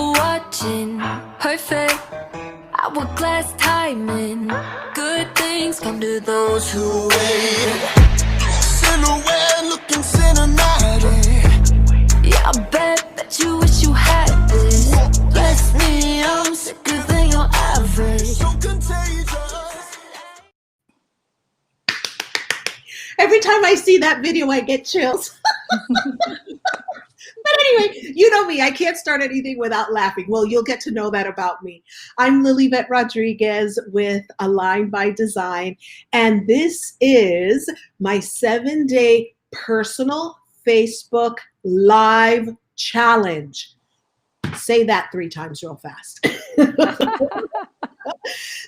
people watching. Perfect hourglass timing. Good things come to those who wait. Silhouette looking cinematic. Yeah, I bet you wish you had this. Bless me, I'm sicker than your average. So contagious. Every time I see that video, I get chills. But anyway, you know me, I can't start anything without laughing. Well, you'll get to know that about me. I'm Lilyvette Rodriguez with Align by Design, and this is my 7-day personal Facebook Live challenge. Say that 3 times real fast.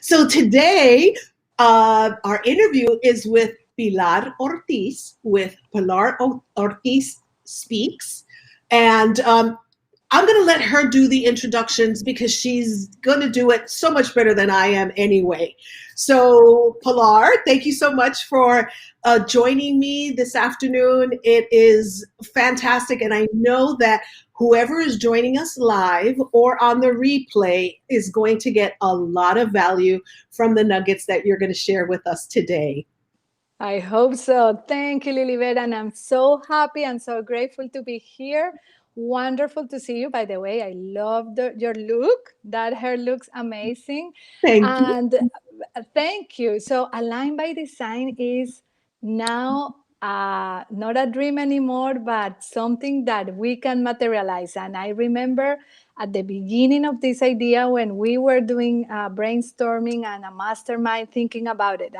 So today, our interview is with Pilar Ortiz with Pilar Ortiz Speaks. And I'm going to let her do the introductions because she's going to do it so much better than I am anyway. So Pilar, thank you so much for joining me this afternoon. It is fantastic. And I know that whoever is joining us live or on the replay is going to get a lot of value from the nuggets that you're going to share with us today. I hope so. Thank you, Lilyvette. And I'm so happy and so grateful to be here. Wonderful to see you. By the way, I love your look. That hair looks amazing. Thank and you. Thank you. So Align by Design is now not a dream anymore, but something that we can materialize. And I remember at the beginning of this idea when we were doing brainstorming and a mastermind thinking about it.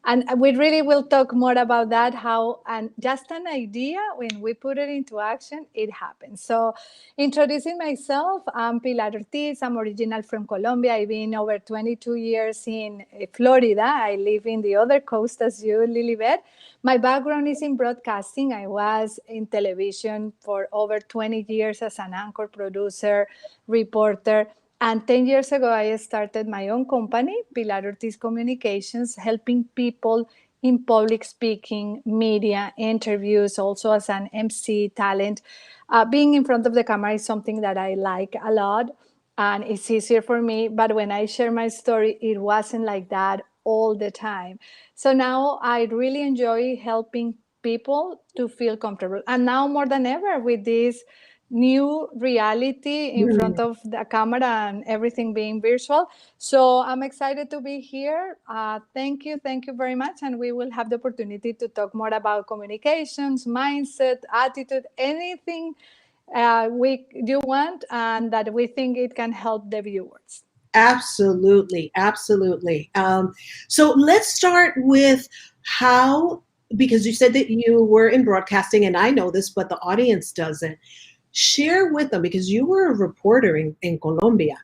And we really will talk more about that, how, and just an idea, when we put it into action, it happens. So introducing myself, I'm Pilar Ortiz. I'm original from Colombia. I've been over 22 years in Florida. I live in the other coast as you, Lilyvette. My background is in broadcasting. I was in television for over 20 years as an anchor, producer, reporter. And 10 years ago, I started my own company, Pilar Ortiz Communications, helping people in public speaking, media, interviews, also as an MC talent. Being in front of the camera is something that I like a lot, and it's easier for me. But when I share my story, it wasn't like that all the time. So now I really enjoy helping people to feel comfortable. And now more than ever with this new reality in front of the camera and everything being virtual. So I'm excited to be here. Thank you very much. And we will have the opportunity to talk more about communications, mindset, attitude, anything you want and that we think it can help the viewers. Absolutely, absolutely. So let's start with how, because you said that you were in broadcasting, and I know this, but the audience doesn't. Share with them, because you were a reporter in Colombia,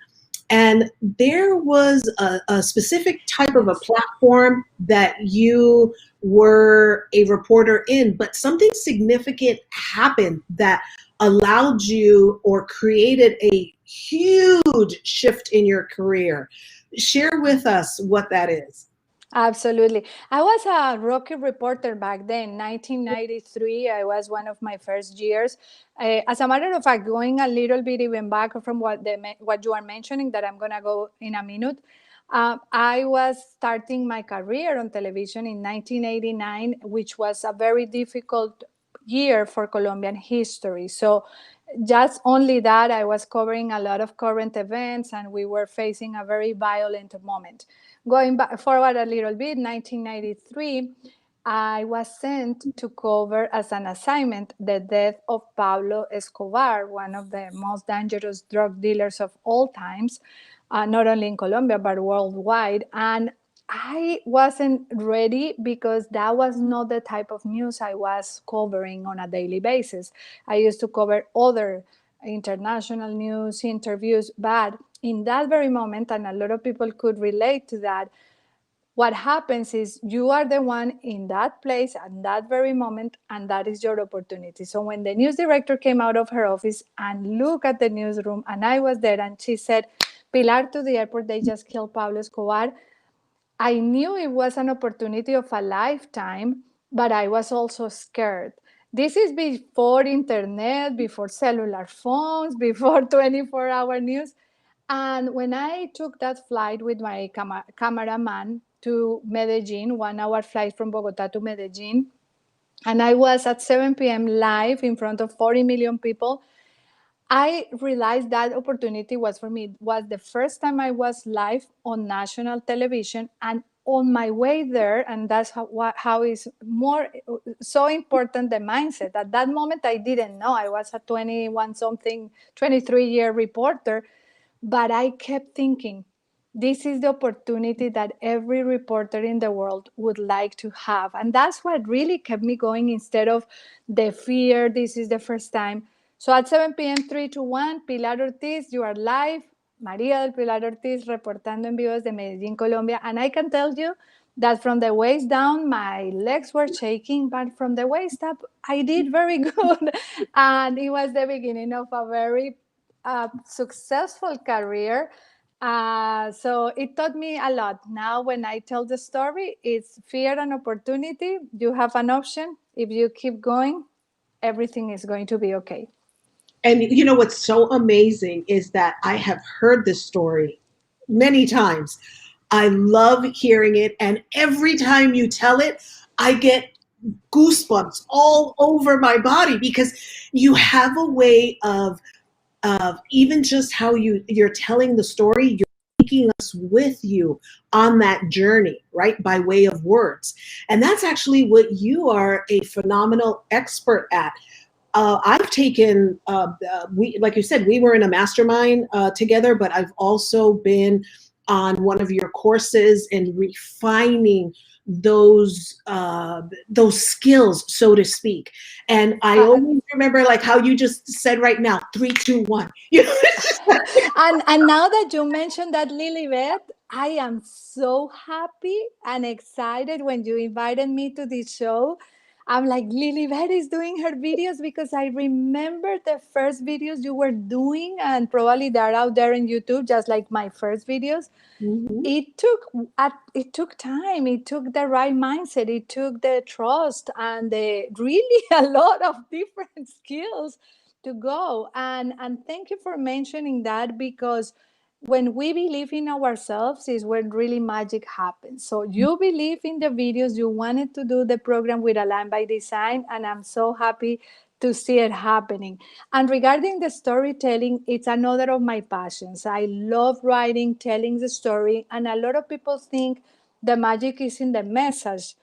and there was a specific type of a platform that you were a reporter in, but something significant happened that allowed you or created a huge shift in your career. Share with us what that is. Absolutely. I was a rookie reporter back then, 1993. I was one of my first years. As a matter of fact, going a little bit even back from what you are mentioning, that I'm going to go in a minute. I was starting my career on television in 1989, which was a very difficult year for Colombian history. So just only that, I was covering a lot of current events and we were facing a very violent moment. Going back forward a little bit, 1993, I was sent to cover as an assignment the death of Pablo Escobar, one of the most dangerous drug dealers of all times, not only in Colombia, but worldwide. And I wasn't ready because that was not the type of news I was covering on a daily basis. I used to cover other international news, interviews, but in that very moment, and a lot of people could relate to that, what happens is you are the one in that place at that very moment, and that is your opportunity. So when the news director came out of her office and looked at the newsroom, and I was there, and she said, Pilar, to the airport, they just killed Pablo Escobar. I knew it was an opportunity of a lifetime, but I was also scared. This is before internet, before cellular phones, before 24-hour news. And when I took that flight with my cameraman to Medellin, 1 hour flight from Bogota to Medellin, and I was at 7 p.m. live in front of 40 million people, I realized that opportunity was for me. It was the first time I was live on national television, and on my way there, and that's how is more so important, the mindset. At that moment, I didn't know. I was a 21 something, 23-year reporter, but I kept thinking, this is the opportunity that every reporter in the world would like to have. And that's what really kept me going instead of the fear. This is the first time. So at 7 p.m., 3 to 1, Pilar Ortiz, you are live. María del Pilar Ortiz reportando en vivo desde Medellín, Colombia. And I can tell you that from the waist down, my legs were shaking, but from the waist up, I did very good. And it was the beginning of a very successful career. So it taught me a lot. Now, when I tell the story, it's fear and opportunity. You have an option. If you keep going, everything is going to be okay. And you know what's so amazing is that I have heard this story many times. I love hearing it, and every time you tell it, I get goosebumps all over my body because you have a way of even just how you're telling the story, you're taking us with you on that journey, right? By way of words. And that's actually what you are a phenomenal expert at. I've taken, like you said, we were in a mastermind together, but I've also been on one of your courses and refining those skills, so to speak. And I always remember like how you just said right now, 3, 2, 1. You know? And now that you mentioned that, Lilyvette, I am so happy and excited when you invited me to this show. I'm like, Lilyvette is doing her videos because I remember the first videos you were doing, and probably they're out there on YouTube, just like my first videos. Mm-hmm. It took time. It took the right mindset. It took the trust and really a lot of different skills to go. And thank you for mentioning that, because when we believe in ourselves is when really magic happens. So you believe in the videos, you wanted to do the program with Align by Design, and I'm so happy to see it happening. And regarding the storytelling, it's another of my passions. I love writing, telling the story, and a lot of people think the magic is in the message,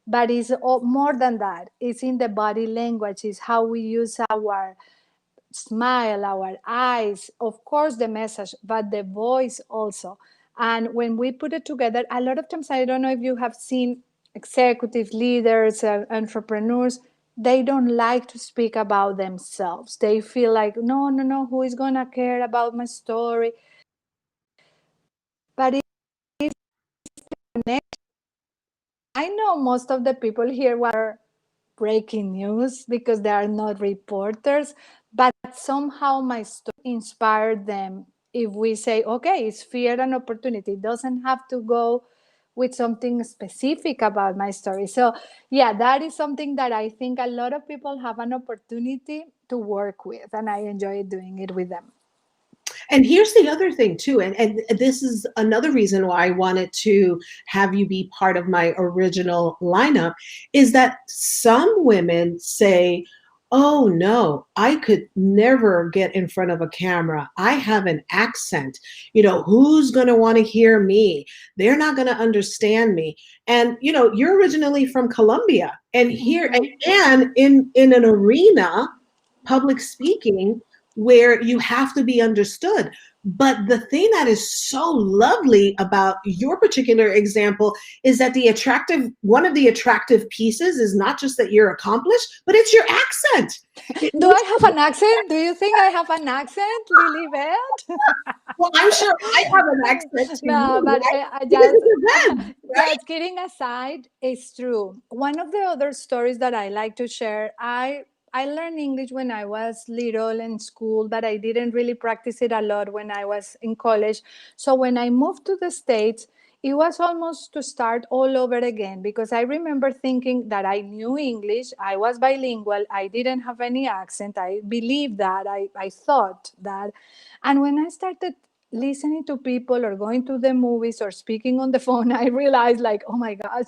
but it's more than that. It's in the body language, it's how we use our smile, our eyes, of course, the message, but the voice also. And when we put it together, a lot of times, I don't know if you have seen executive leaders, entrepreneurs, they don't like to speak about themselves. They feel like, no, no, no, who is going to care about my story? But it's connected. I know most of the people here were breaking news because they are not reporters, but somehow my story inspired them. If we say, okay, it's fear and opportunity, it doesn't have to go with something specific about my story. So yeah, that is something that I think a lot of people have an opportunity to work with, and I enjoy doing it with them. And here's the other thing too, and this is another reason why I wanted to have you be part of my original lineup, is that some women say, oh no, I could never get in front of a camera. I have an accent. You know, who's going to want to hear me? They're not going to understand me. And, you know, you're originally from Colombia, and here, and in an arena, public speaking, where you have to be understood. But the thing that is so lovely about your particular example is that one of the attractive pieces is not just that you're accomplished, but it's your accent. Do I have an accent? Do you think I have an accent, Lilyvette? Well, I'm sure I have an accent too. No, but Right? just kidding aside, it's true. One of the other stories that I like to share, I learned English when I was little in school, but I didn't really practice it a lot when I was in college. So when I moved to the States, it was almost to start all over again, because I remember thinking that I knew English, I was bilingual, I didn't have any accent. I believed that, I thought that. And when I started listening to people or going to the movies or speaking on the phone, I realized, like, oh my gosh,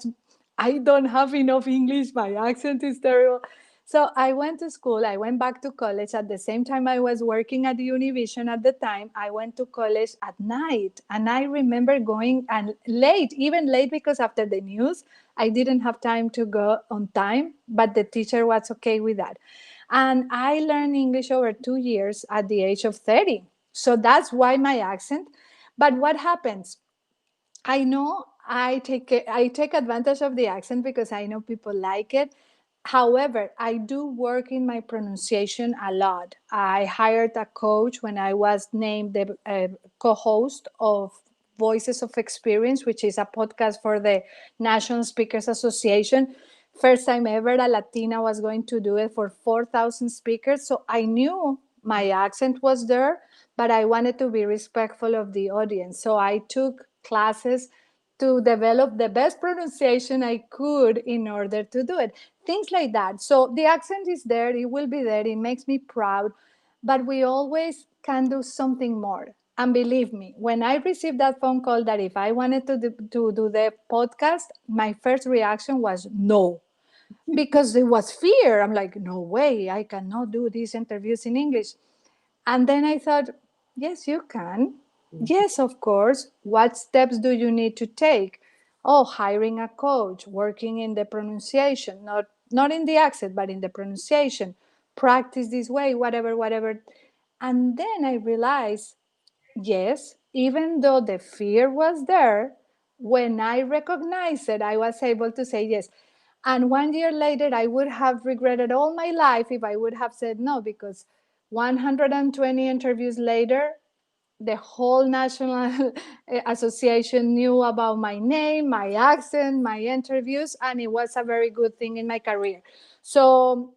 I don't have enough English, my accent is terrible. So I went to school, I went back to college. At the same time, I was working at Univision at the time. I went to college at night. And I remember going and late, even late, because after the news, I didn't have time to go on time, but the teacher was okay with that. And I learned English over 2 years at the age of 30. So that's why my accent. But what happens? I know I take advantage of the accent because I know people like it. However, I do work in my pronunciation a lot. I hired a coach when I was named the co-host of Voices of Experience, which is a podcast for the National Speakers Association. First time ever a Latina was going to do it for 4,000 speakers. So I knew my accent was there, but I wanted to be respectful of the audience. So I took classes to develop the best pronunciation I could in order to do it. Things like that. So the accent is there, it will be there, it makes me proud, but we always can do something more. And believe me, when I received that phone call that if I wanted to do the podcast, my first reaction was no, because it was fear. I'm like, no way, I cannot do these interviews in English. And then I thought, yes, you can. Yes, of course. What steps do you need to take? Oh, hiring a coach, working in the pronunciation, not in the accent, but in the pronunciation. Practice this way, whatever, whatever. And then I realized, yes, even though the fear was there, when I recognized it, I was able to say yes. And 1 year later, I would have regretted all my life if I would have said no, because 120 interviews later, the whole national association knew about my name, my accent, my interviews, and it was a very good thing in my career. So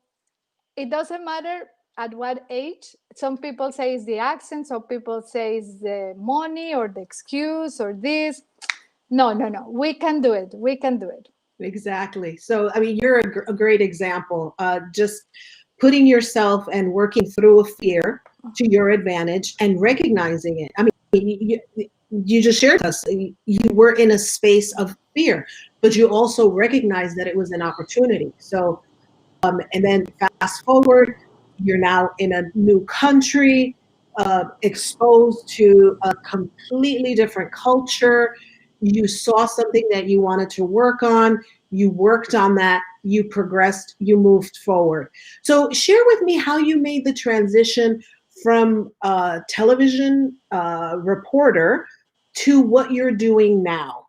it doesn't matter at what age. Some people say it's the accent, some people say it's the money or the excuse or this. No, no, no. We can do it. We can do it. Exactly. So, I mean, you're a great example. Just putting yourself and working through a fear to your advantage and recognizing it. I mean, you just shared with us, you were in a space of fear, but you also recognized that it was an opportunity. So, and then fast forward, you're now in a new country, exposed to a completely different culture. You saw something that you wanted to work on. You worked on that. You progressed. You moved forward. So share with me how you made the transition from television reporter to what you're doing now.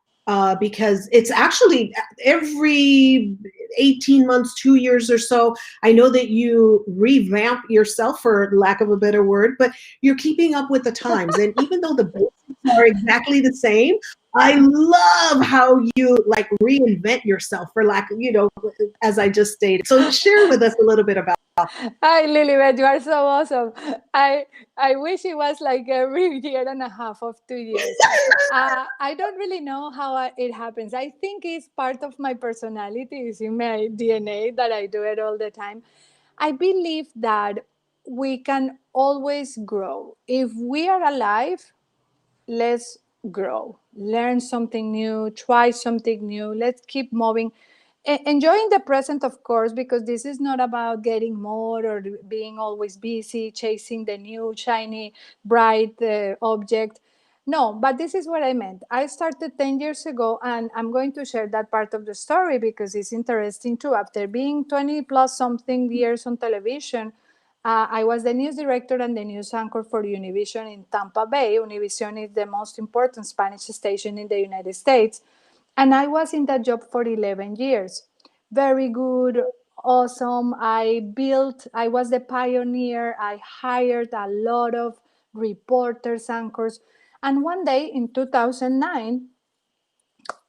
Because it's actually every 18 months, 2 years or so. I know that you revamp yourself, for lack of a better word, but you're keeping up with the times. And even though the basics are exactly the same, I love how you like reinvent yourself, for lack of, as I just stated. So share with us a little bit about. Hi, Lilyvette, you are so awesome. I wish it was like every year and a half of 2 years. I don't really know how it happens. I think it's part of my personality. It's in my DNA that I do it all the time. I believe that we can always grow. If we are alive, let's grow, learn something new, try something new. Let's keep moving. Enjoying the present, of course, because this is not about getting more or being always busy, chasing the new, shiny, bright object. No, but this is what I meant. I started 10 years ago, and I'm going to share that part of the story because it's interesting too. After being 20 plus something years on television, I was the news director and the news anchor for Univision in Tampa Bay. Univision is the most important Spanish station in the United States. And I was in that job for 11 years. Very good, awesome. I was the pioneer. I hired a lot of reporters, anchors. And one day in 2009,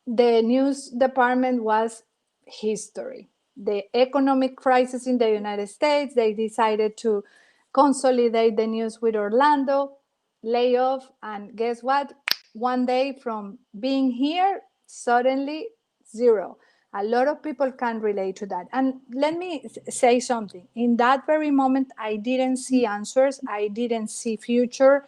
the news department was history. The economic crisis in the United States, they decided to consolidate the news with Orlando, layoff, and guess what? one day from being here, suddenly zero. A lot of people can relate to that. And let me say something. In that very moment, I didn't see answers. I didn't see future.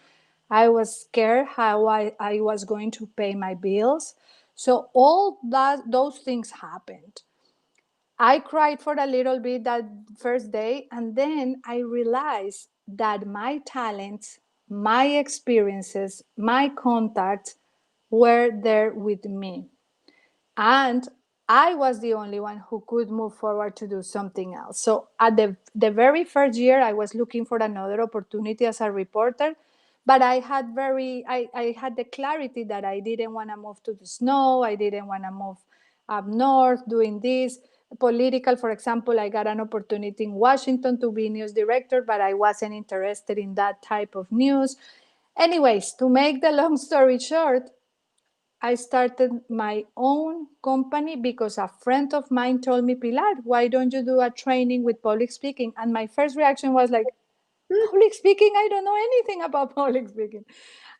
I was scared how I was going to pay my bills. So all those things happened. I cried for a little bit that first day, and then I realized that my talents, my experiences, my contacts were there with me. And I was the only one who could move forward to do something else. So at the very first year, I was looking for another opportunity as a reporter, but I had the clarity that I didn't want to move to the snow. I didn't want to move up north doing this. Political, for example, I got an opportunity in Washington to be news director, but I wasn't interested in that type of news. Anyways, to make the long story short, I started my own company because a friend of mine told me, Pilar, why don't you do a training with public speaking? And my first reaction was like, public speaking? I don't know anything about public speaking.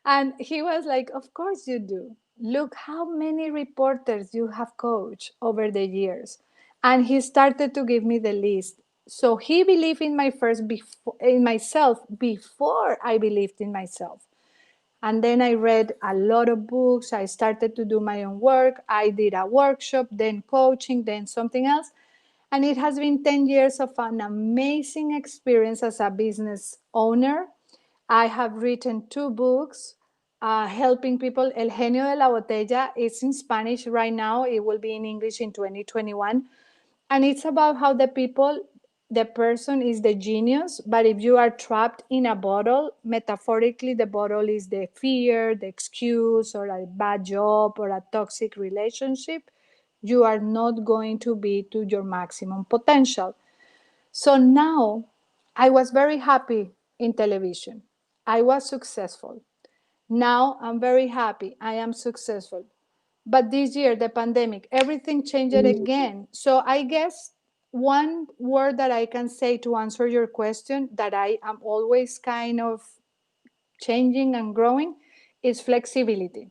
And he was like, of course you do. Look how many reporters you have coached over the years. And he started to give me the list. So he believed in in myself before I believed in myself. And then I read a lot of books. I started to do my own work. I did a workshop, then coaching, then something else. And it has been 10 years of an amazing experience as a business owner. I have written 2 books helping people. El Genio de la Botella is in Spanish right now. It will be in English in 2021. And it's about how the person is the genius, but if you are trapped in a bottle, metaphorically, the bottle is the fear, the excuse, or a bad job, or a toxic relationship, you are not going to be to your maximum potential. So now I was very happy in television. I was successful. Now I'm very happy. I am successful. But this year, the pandemic, everything changed again. So I guess one word that I can say to answer your question that I am always kind of changing and growing is flexibility.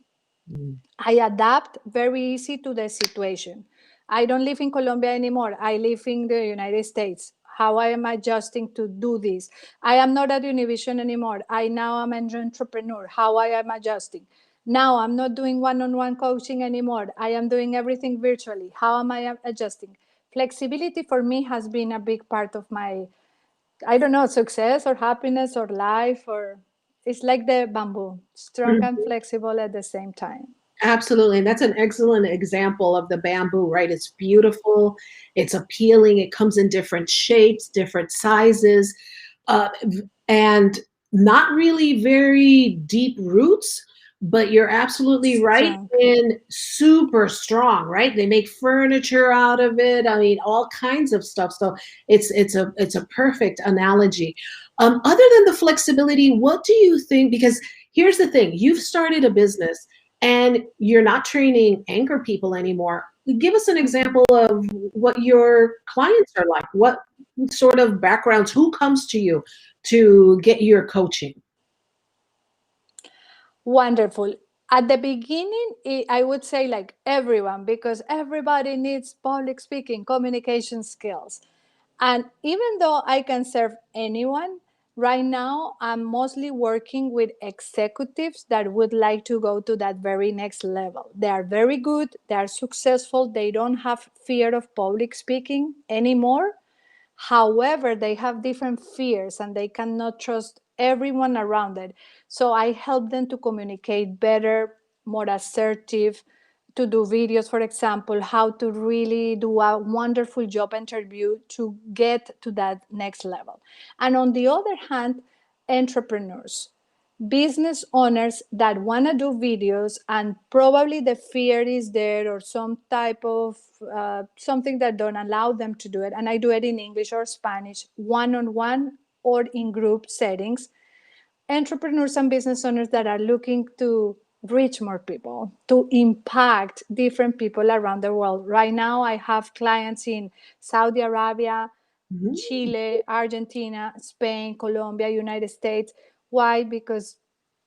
I adapt very easy to the situation. I don't live in Colombia anymore. I live in the United States. How I am adjusting to do this. I am not at Univision anymore. I now am an entrepreneur. How I am adjusting. Now I'm not doing one-on-one coaching anymore. I am doing everything virtually. How am I adjusting? Flexibility for me has been a big part of my, I don't know, success or happiness or life, or it's like the bamboo, strong and flexible at the same time. Absolutely. And that's an excellent example of the bamboo, right? It's beautiful, it's appealing, it comes in different shapes, different sizes, uh, and not really very deep roots, but you're absolutely right Strong. in super strong, right? They make furniture out of it. I mean, all kinds of stuff. So it's a perfect analogy. Other than the flexibility, what do you think? Because here's the thing: you've started a business and you're not training anchor people anymore. Give us an example of what your clients are like. What sort of backgrounds, who comes to you to get your coaching? Wonderful. At the beginning, I would say like everyone, because everybody needs public speaking, communication skills. And even though I can serve anyone, right now I'm mostly working with executives that would like to go to that very next level. They are very good, they are successful, they don't have fear of public speaking anymore. However, they have different fears and they cannot trust everyone around it. So I help them to communicate better, more assertive, to do videos, for example, how to really do a wonderful job interview to get to that next level. And on the other hand, entrepreneurs, business owners that want to do videos and probably the fear is there or some type of something that don't allow them to do it, and I do it in English or Spanish, one-on-one or in group settings. Entrepreneurs and business owners that are looking to reach more people, to impact different people around the world. Right now I have clients in Saudi Arabia, Mhm. Chile, Argentina, Spain, Colombia, United States. Why? Because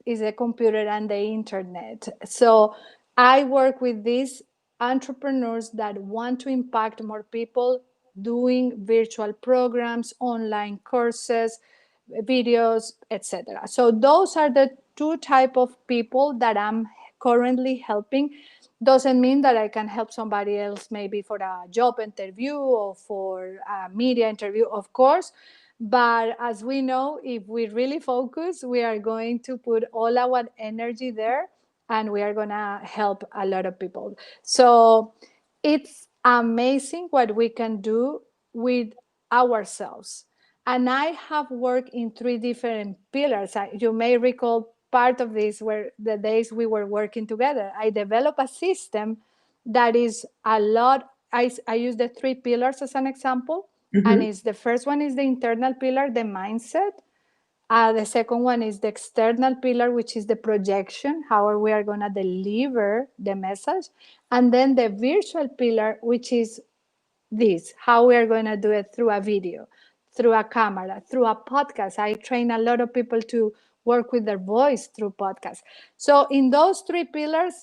is the computer and the internet. So I work with these entrepreneurs that want to impact more people, doing virtual programs, online courses, videos, etc. So those are the two type of people that I'm currently helping. Doesn't mean that I can help somebody else maybe for a job interview or for a media interview, of course. But as we know, if we really focus, we are going to put all our energy there, and we are going to help a lot of people. So it's amazing what we can do with ourselves. And I have worked in three different pillars. You may recall part of this were the days we were working together. I developed a system that is a lot. I use the three pillars as an example. And it's the first one is the internal pillar, the mindset. The second one is the external pillar, which is the projection, how we are going to deliver the message. And then the virtual pillar, which is this, how we are going to do it through a video, through a camera, through a podcast. I train a lot of people to work with their voice through podcasts. So in those three pillars,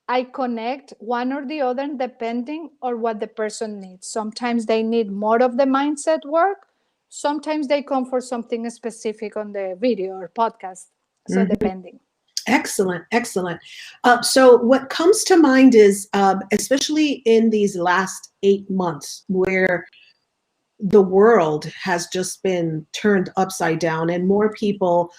I connect one or the other depending on what the person needs. Sometimes they need more of the mindset work. Sometimes they come for something specific on the video or podcast. So depending. Excellent, excellent. So what comes to mind is, especially in these last 8 months, where the world has just been turned upside down, and more people,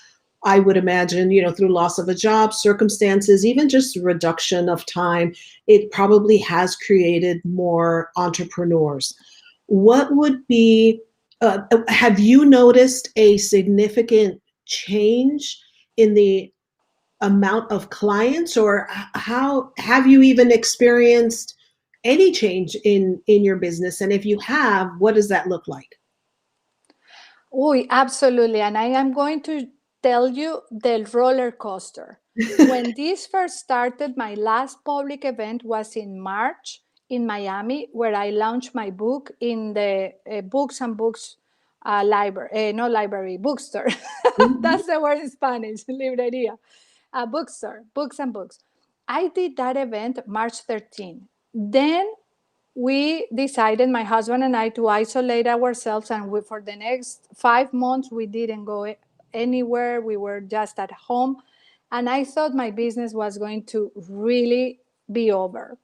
I would imagine, through loss of a job, circumstances, even just reduction of time, it probably has created more entrepreneurs. What would be, have you noticed a significant change in the amount of clients, or how have you even experienced any change in your business? And if you have, what does that look like? Oh, absolutely. And I am going to tell you the roller coaster. When this first started, my last public event was in March in Miami, where I launched my book in the Books and Books library, no library, bookstore. That's the word in Spanish, libreria. Bookstore, Books and Books. I did that event March 13. Then we decided, my husband and I, to isolate ourselves, and for the next 5 months we didn't go anywhere. We were just at home, and I thought my business was going to really be over.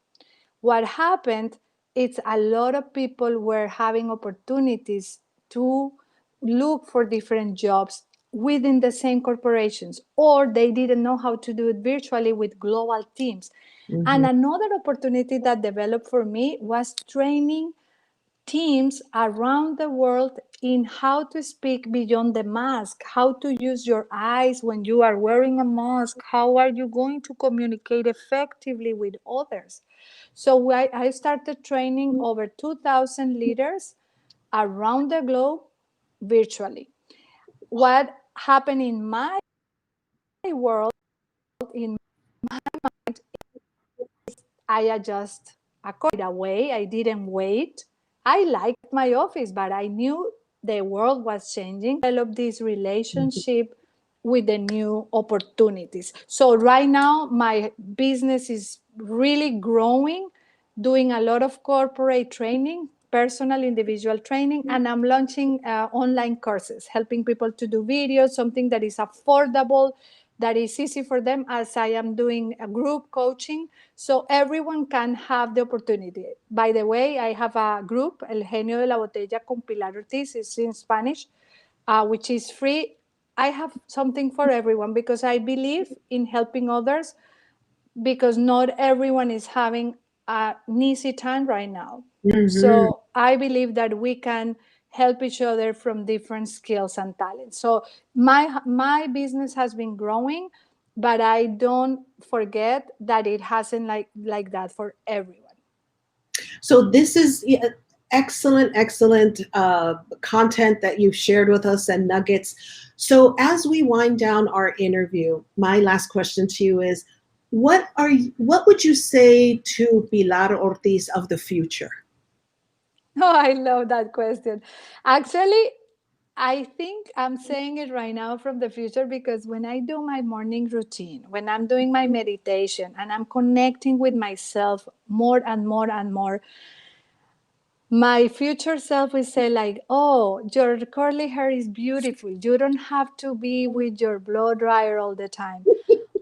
What happened, it's a lot of people were having opportunities to look for different jobs within the same corporations, or they didn't know how to do it virtually with global teams. And another opportunity that developed for me was training teams around the world in how to speak beyond the mask, how to use your eyes when you are wearing a mask, how are you going to communicate effectively with others. So I started training over 2,000 leaders around the globe virtually. What happened in my world, in I adjust according away. I didn't wait. I liked my office, but I knew the world was changing. Develop this relationship with the new opportunities. So right now, my business is really growing, doing a lot of corporate training, personal individual training, and I'm launching online courses, helping people to do videos, something that is affordable, that is easy for them, as I am doing a group coaching, so everyone can have the opportunity. By the way, I have a group, El Genio de la Botella con Pilar Ortiz, it's in Spanish, which is free. I have something for everyone because I believe in helping others, because not everyone is having an easy time right now. So I believe that we can help each other from different skills and talents. So my business has been growing, but I don't forget that it hasn't like that for everyone. So this is excellent, excellent content that you've shared with us, and nuggets. So as we wind down our interview, my last question to you is, what would you say to Pilar Ortiz of the future? Oh, I love that question. Actually, I think I'm saying it right now from the future because when I do my morning routine, when I'm doing my meditation and I'm connecting with myself more and more and more, my future self will say like, oh, your curly hair is beautiful. You don't have to be with your blow dryer all the time.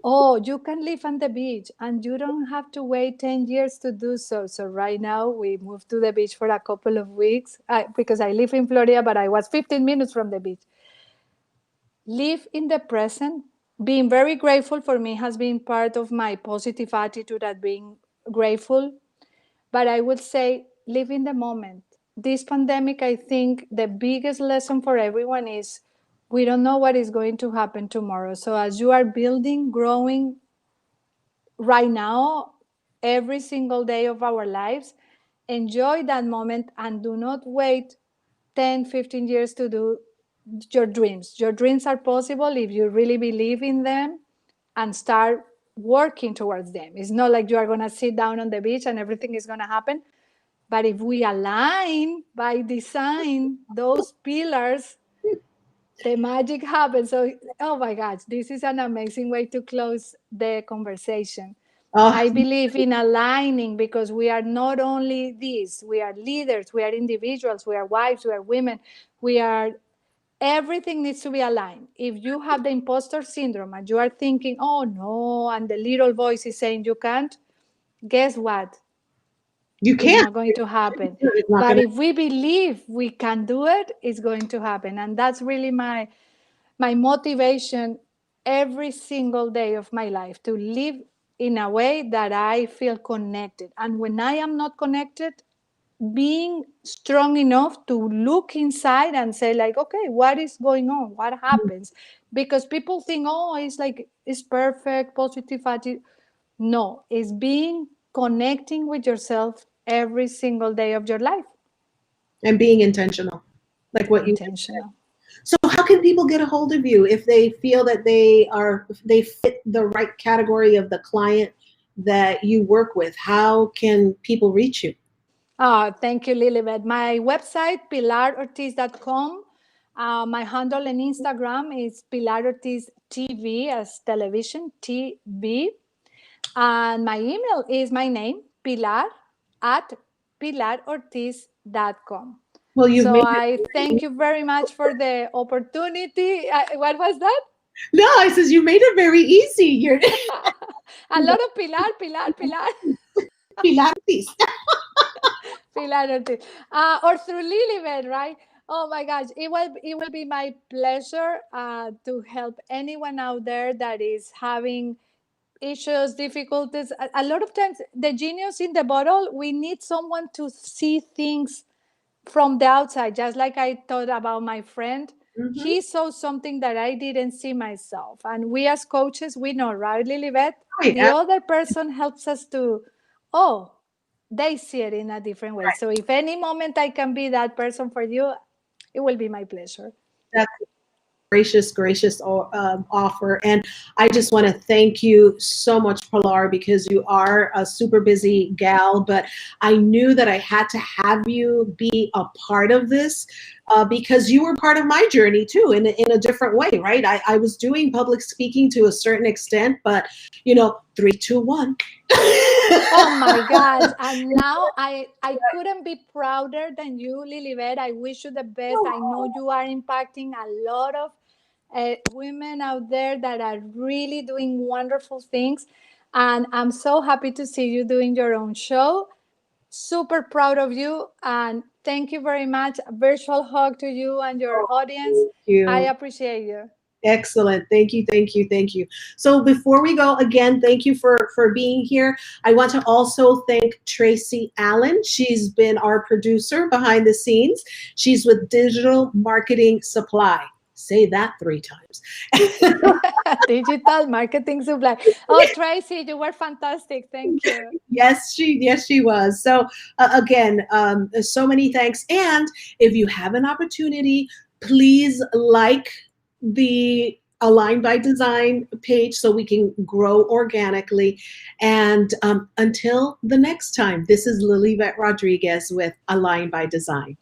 Oh, you can live on the beach and you don't have to wait 10 years to do so. So right now we moved to the beach for a couple of weeks because I live in Florida, but I was 15 minutes from the beach. Live in the present. Being very grateful for me has been part of my positive attitude at being grateful. But I would say live in the moment. This pandemic, I think the biggest lesson for everyone is we don't know what is going to happen tomorrow. So as you are building, growing right now, every single day of our lives, enjoy that moment and do not wait 10, 15 years to do your dreams. Your dreams are possible if you really believe in them and start working towards them. It's not like you are going to sit down on the beach and everything is going to happen. But if we align by design those pillars, the magic happens. So, oh my gosh, this is an amazing way to close the conversation. Oh, I believe in aligning because we are not only this, we are leaders, we are individuals, we are wives, we are women, we are, everything needs to be aligned. If you have the imposter syndrome and you are thinking, oh no, and the little voice is saying you can't, guess what? you It's can't. not going to happen. It's not But gonna. if we believe we can do it, it's going to happen. And that's really my motivation every single day of my life, to live in a way that I feel connected. And when I am not connected, being strong enough to look inside and say like, okay, what is going on? What happens? Because people think, oh, it's like it's perfect, positive attitude. No, it's being connecting with yourself every single day of your life. And being intentional, like what you just said. Intentional. So how can people get a hold of you if they feel that they fit the right category of the client that you work with? How can people reach you? Oh, thank you, Lilyvette. My website, pilarortiz.com. My handle on Instagram is Pilar Ortiz TV, as television, TV. And my email is my name, Pilar, at pilarortiz.com. Well, you've So made I it. thank you very much for the opportunity. What was that? No, I says you made it very easy. You're A lot of Pilar, Pilar, Pilar. Pilates. Pilar Ortiz. Or through Lilybeth, right? Oh my gosh, it will be my pleasure to help anyone out there that is having issues, difficulties. A lot of times, the genius in the bottle, we need someone to see things from the outside, just like I thought about my friend. Mhm. He saw something that I didn't see myself. And we as coaches, we know, right, Lilybeth? Right. The other person helps us to, oh, they see it in a different way. So if any moment I can be that person for you, it will be my pleasure. That's gracious offer. And I just want to thank you so much, Pilar, because you are a super busy gal. But I knew that I had to have you be a part of this because you were part of my journey too, in a different way, right? I was doing public speaking to a certain extent, but three, two, one. Oh my gosh. And now I couldn't be prouder than you, Lilybeth. I wish you the best. I know you are impacting a lot of women out there that are really doing wonderful things. And I'm so happy to see you doing your own show. Super proud of you. And thank you very much. A virtual hug to you and your audience. Thank I you. appreciate you. Excellent. Thank you. Thank you. Thank you. So before we go, again, thank you for being here. I want to also thank Tracy Allen. She's been our producer behind the scenes. She's with Digital Marketing Supply. Say that 3 times. Digital marketing supply. Oh, Tracy, you were fantastic. Thank you. Yes, she was. So again, so many thanks. And if you have an opportunity, please like the Align by Design page so we can grow organically. And until the next time, this is Lilyvette Rodriguez with Align by Design.